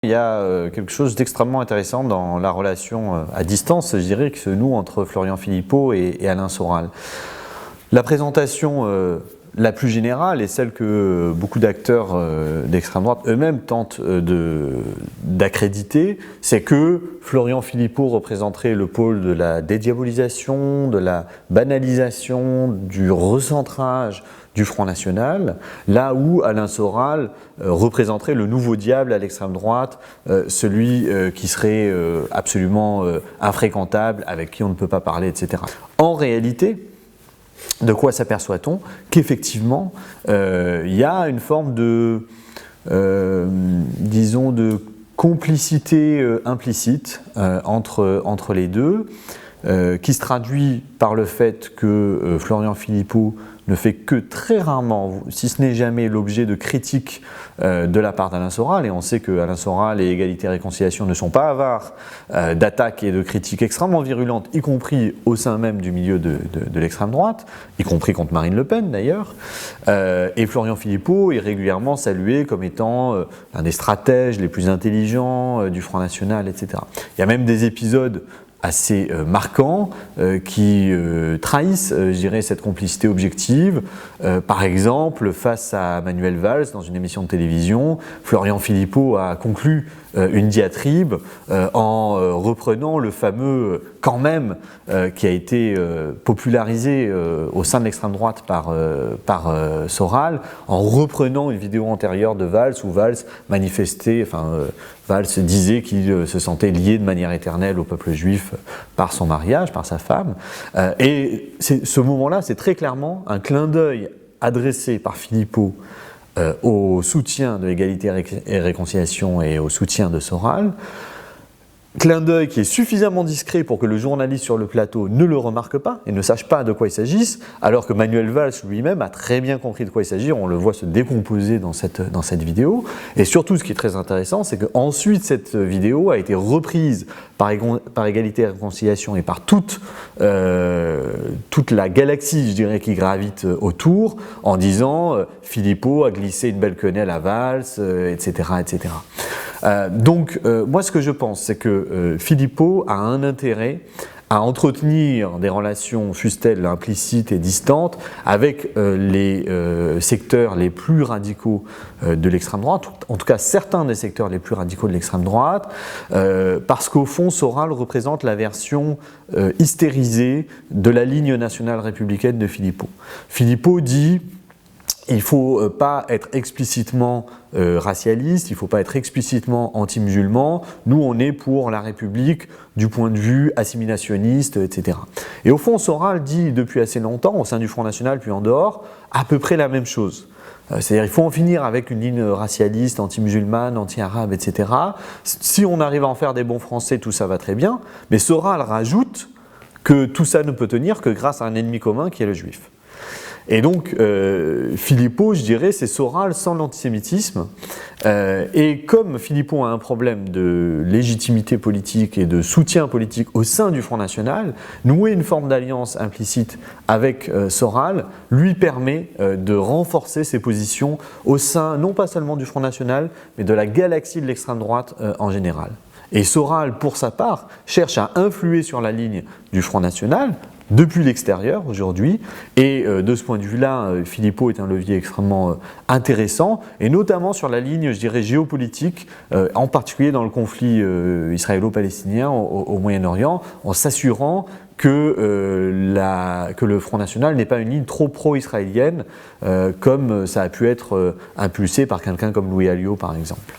Il y a quelque chose d'extrêmement intéressant dans la relation à distance, je dirais, qui se noue entre Florian Philippot et Alain Soral. La présentation la plus générale et celle que beaucoup d'acteurs d'extrême droite eux-mêmes tentent d'accréditer, c'est que Florian Philippot représenterait le pôle de la dédiabolisation, de la banalisation, du recentrage du Front National, là où Alain Soral représenterait le nouveau diable à l'extrême droite, celui qui serait absolument infréquentable, avec qui on ne peut pas parler, etc. En réalité, de quoi s'aperçoit-on? Qu'effectivement, il y a une forme de, disons, de complicité implicite entre les deux, qui se traduit par le fait que Florian Philippot ne fait que très rarement, si ce n'est jamais, l'objet de critiques de la part d'Alain Soral, et on sait que Alain Soral et Égalité et Réconciliation ne sont pas avares d'attaques et de critiques extrêmement virulentes, y compris au sein même du milieu de l'extrême droite, y compris contre Marine Le Pen d'ailleurs, et Florian Philippot est régulièrement salué comme étant l'un des stratèges les plus intelligents du Front National, etc. Il y a même des épisodes assez marquants qui trahissent, je dirais, cette complicité objective. Par exemple, face à Manuel Valls, dans une émission de télévision, Florian Philippot a conclu une diatribe en reprenant le fameux « quand même » qui a été popularisé au sein de l'extrême droite par Soral, en reprenant une vidéo antérieure de Valls où Valls manifestait, Valls disait qu'il se sentait lié de manière éternelle au peuple juif par son mariage, par sa femme. Et ce moment-là, c'est très clairement un clin d'œil adressé par Philippot au soutien de l'Égalité et Réconciliation et au soutien de Soral. Clin d'œil qui est suffisamment discret pour que le journaliste sur le plateau ne le remarque pas et ne sache pas de quoi il s'agisse, alors que Manuel Valls lui-même a très bien compris de quoi il s'agit, on le voit se décomposer dans cette vidéo. Et surtout, ce qui est très intéressant, c'est qu'ensuite cette vidéo a été reprise par Égalité et Réconciliation et par toute la galaxie, je dirais, qui gravite autour, en disant Philippot a glissé une belle quenelle à Valls, etc., etc. Donc, moi, ce que je pense, c'est que Philippot a un intérêt à entretenir des relations, fussent-elles implicites et distantes, avec les secteurs les plus radicaux de l'extrême droite, en tout cas certains des secteurs les plus radicaux de l'extrême droite, parce qu'au fond, Soral représente la version hystérisée de la ligne nationale républicaine de Philippot. Philippot dit: il ne faut pas être explicitement racialiste, il ne faut pas être explicitement anti-musulman, nous on est pour la République du point de vue assimilationniste, etc. Et au fond, Soral dit depuis assez longtemps, au sein du Front National puis en dehors, à peu près la même chose. C'est-à-dire qu'il faut en finir avec une ligne racialiste, anti-musulmane, anti-arabe, etc. Si on arrive à en faire des bons Français, tout ça va très bien, mais Soral rajoute que tout ça ne peut tenir que grâce à un ennemi commun qui est le juif. Et donc, Philippot, je dirais, c'est Soral sans l'antisémitisme. Et comme Philippot a un problème de légitimité politique et de soutien politique au sein du Front National, nouer une forme d'alliance implicite avec Soral lui permet de renforcer ses positions au sein, non pas seulement du Front National, mais de la galaxie de l'extrême droite en général. Et Soral, pour sa part, cherche à influer sur la ligne du Front National, depuis l'extérieur aujourd'hui, et de ce point de vue-là, Philippot est un levier extrêmement intéressant, et notamment sur la ligne, je dirais, géopolitique, en particulier dans le conflit israélo-palestinien au Moyen-Orient, en s'assurant que le Front National n'est pas une ligne trop pro-israélienne, comme ça a pu être impulsé par quelqu'un comme Louis Alliot, par exemple.